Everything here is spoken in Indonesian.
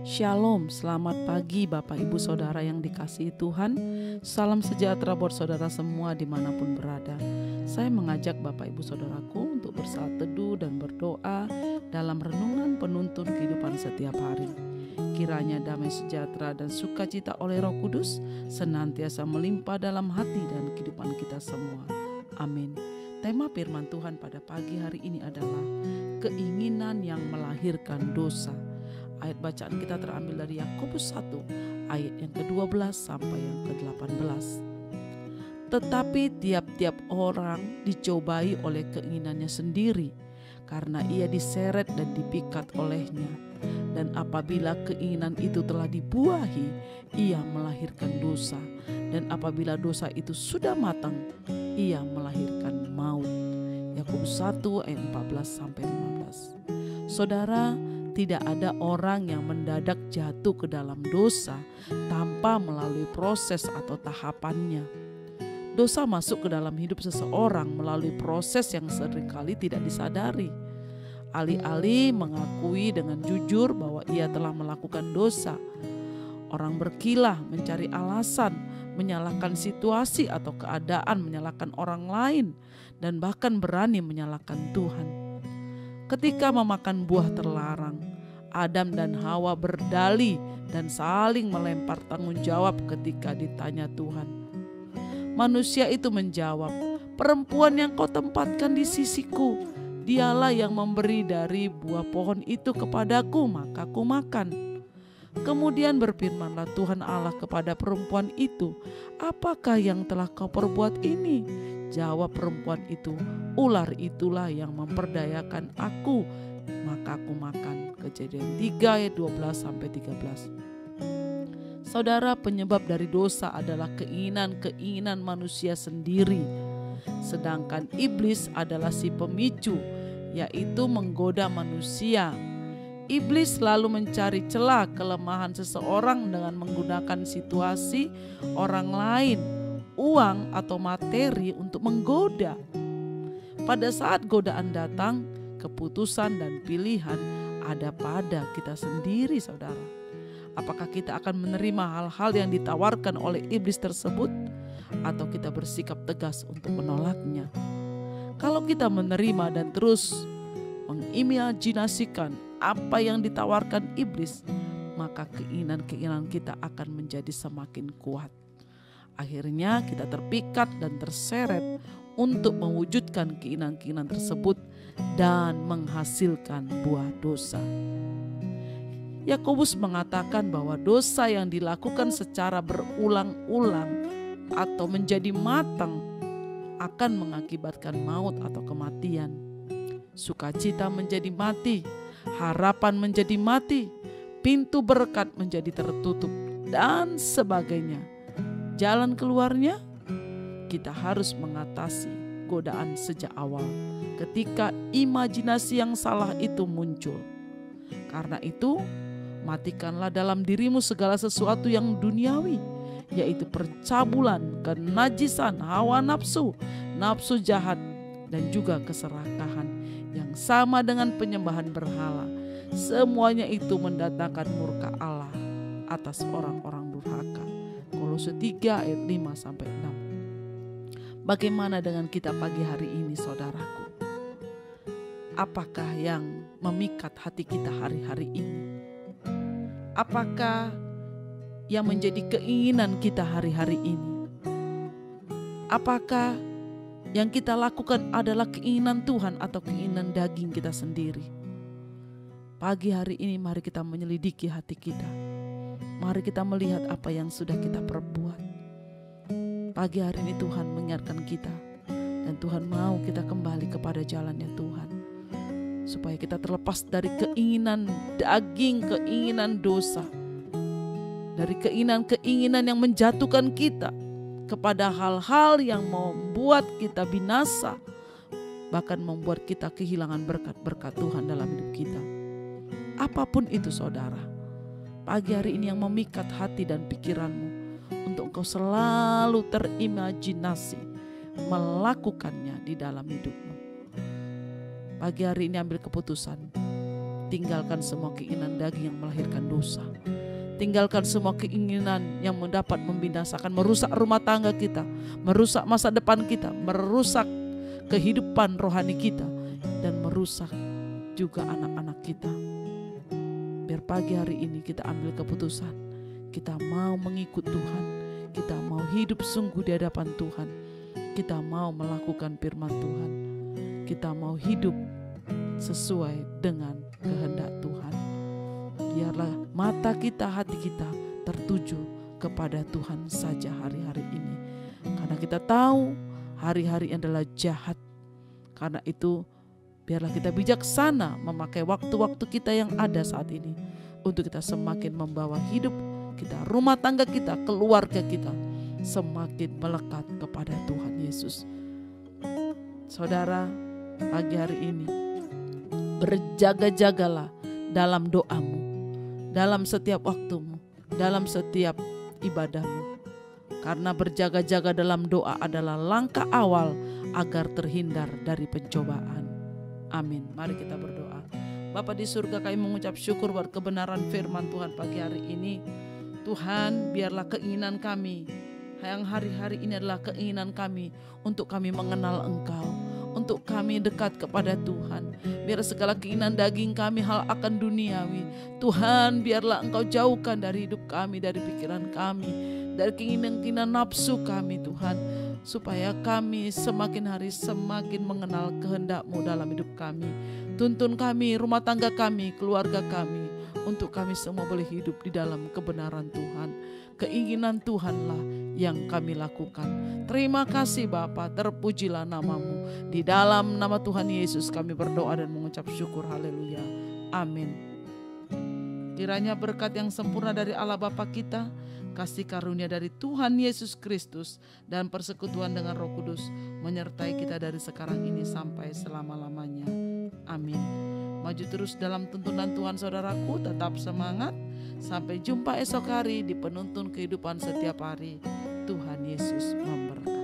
Shalom, selamat pagi Bapak Ibu Saudara yang dikasihi Tuhan. Salam sejahtera buat saudara semua dimanapun berada. Saya mengajak Bapak Ibu Saudaraku untuk bersaat teduh dan berdoa dalam renungan penuntun kehidupan setiap hari. Kiranya damai sejahtera dan sukacita oleh Roh Kudus senantiasa melimpah dalam hati dan kehidupan kita semua. Amin. Tema firman Tuhan pada pagi hari ini adalah keinginan yang melahirkan dosa. Ayat bacaan kita terambil dari Yakobus 1 ayat yang ke-12 sampai yang ke-18. Tetapi tiap-tiap orang dicobai oleh keinginannya sendiri, karena ia diseret dan dipikat olehnya. Dan apabila keinginan itu telah dibuahi, ia melahirkan dosa. Dan apabila dosa itu sudah matang, ia melahirkan maut. Yakobus 1 ayat 14 sampai 15. Saudara, tidak ada orang yang mendadak jatuh ke dalam dosa tanpa melalui proses atau tahapannya. Dosa masuk ke dalam hidup seseorang melalui proses yang seringkali tidak disadari. Alih-alih mengakui dengan jujur bahwa ia telah melakukan dosa, orang berkilah mencari alasan, menyalahkan situasi atau keadaan, menyalahkan orang lain, dan bahkan berani menyalahkan Tuhan. Ketika memakan buah terlarang, Adam dan Hawa berdalih dan saling melempar tanggung jawab ketika ditanya Tuhan. Manusia itu menjawab, "Perempuan yang kau tempatkan di sisiku, dialah yang memberi dari buah pohon itu kepadaku, maka ku makan." Kemudian berfirmanlah Tuhan Allah kepada perempuan itu, "Apakah yang telah kau perbuat ini?" Jawab perempuan itu, "Ular itulah yang memperdayakan aku, maka aku makan." Kejadian 3 ayat 12 sampai 13. Saudara, penyebab dari dosa adalah keinginan-keinginan manusia sendiri. Sedangkan iblis adalah si pemicu, yaitu menggoda manusia. Iblis selalu mencari celah kelemahan seseorang dengan menggunakan situasi orang lain, uang atau materi untuk menggoda. Pada saat godaan datang, keputusan dan pilihan ada pada kita sendiri, saudara. Apakah kita akan menerima hal-hal yang ditawarkan oleh iblis tersebut, atau kita bersikap tegas untuk menolaknya? Kalau kita menerima dan terus mengimajinasikan apa yang ditawarkan iblis, maka keinginan-keinginan kita akan menjadi semakin kuat. Akhirnya kita terpikat dan terseret untuk mewujudkan keinginan-keinginan tersebut dan menghasilkan buah dosa. Yakobus mengatakan bahwa dosa yang dilakukan secara berulang-ulang atau menjadi matang akan mengakibatkan maut atau kematian. Sukacita menjadi mati, harapan menjadi mati, pintu berkat menjadi tertutup, dan sebagainya. Jalan keluarnya, kita harus mengatasi godaan sejak awal ketika imajinasi yang salah itu muncul. Karena itu, matikanlah dalam dirimu segala sesuatu yang duniawi, yaitu percabulan, kenajisan, hawa nafsu, nafsu jahat, dan juga keserakahan yang sama dengan penyembahan berhala. Semuanya itu mendatangkan murka Allah atas orang-orang durhaka. Kolose 3 ayat 5 sampai 6. Bagaimana dengan kita pagi hari ini, saudaraku? Apakah yang memikat hati kita hari-hari ini? Apakah yang menjadi keinginan kita hari-hari ini? Apakah yang kita lakukan adalah keinginan Tuhan atau keinginan daging kita sendiri? Pagi hari ini mari kita menyelidiki hati kita. Mari kita melihat apa yang sudah kita perbuat. Pagi hari ini Tuhan mengingatkan kita, dan Tuhan mau kita kembali kepada jalannya Tuhan, supaya kita terlepas dari keinginan daging, keinginan dosa, dari keinginan-keinginan yang menjatuhkan kita kepada hal-hal yang membuat kita binasa, bahkan membuat kita kehilangan berkat-berkat Tuhan dalam hidup kita. Apapun itu, saudara, pagi hari ini yang memikat hati dan pikiranmu untuk engkau selalu terimajinasi melakukannya di dalam hidupmu. Pagi hari ini ambil keputusan tinggalkan semua keinginan daging yang melahirkan dosa. Tinggalkan semua keinginan yang mendapat membinasakan, merusak rumah tangga kita, merusak masa depan kita, merusak kehidupan rohani kita, dan merusak juga anak-anak kita. Biar pagi hari ini kita ambil keputusan, kita mau mengikut Tuhan, kita mau hidup sungguh di hadapan Tuhan, kita mau melakukan firman Tuhan, kita mau hidup sesuai dengan kehendak Tuhan. Biarlah mata kita, hati kita tertuju kepada Tuhan saja hari-hari ini, karena kita tahu hari-hari adalah jahat. Karena itu biarlah kita bijaksana memakai waktu-waktu kita yang ada saat ini untuk kita semakin membawa hidup kita, rumah tangga kita, keluarga kita semakin melekat kepada Tuhan Yesus. Saudara, pagi hari ini berjaga-jagalah dalam doamu, dalam setiap waktumu, dalam setiap ibadahmu. Karena berjaga-jaga dalam doa adalah langkah awal agar terhindar dari pencobaan. Amin. Mari kita berdoa. Bapa di surga, kami mengucap syukur buat kebenaran firman Tuhan pagi hari ini. Tuhan, biarlah keinginan kami yang hari-hari ini adalah keinginan kami untuk kami mengenal Engkau, untuk kami dekat kepada Tuhan. Biar segala keinginan daging kami, hal akan duniawi, Tuhan, biarlah Engkau jauhkan dari hidup kami, dari pikiran kami, dari keinginan-keinginan nafsu kami Tuhan, supaya kami semakin hari semakin mengenal kehendak-Mu dalam hidup kami. Tuntun kami, rumah tangga kami, keluarga kami, untuk kami semua boleh hidup di dalam kebenaran Tuhan. Keinginan Tuhanlah yang kami lakukan. Terima kasih Bapa, terpujilah nama-Mu. Di dalam nama Tuhan Yesus kami berdoa dan mengucap syukur. Haleluya. Amin. Kiranya berkat yang sempurna dari Allah Bapa kita, kasih karunia dari Tuhan Yesus Kristus, dan persekutuan dengan Roh Kudus menyertai kita dari sekarang ini sampai selama-lamanya. Amin. Maju terus dalam tuntunan Tuhan saudaraku, tetap semangat. Sampai jumpa esok hari di penuntun kehidupan setiap hari. Tuhan Yesus memberkati.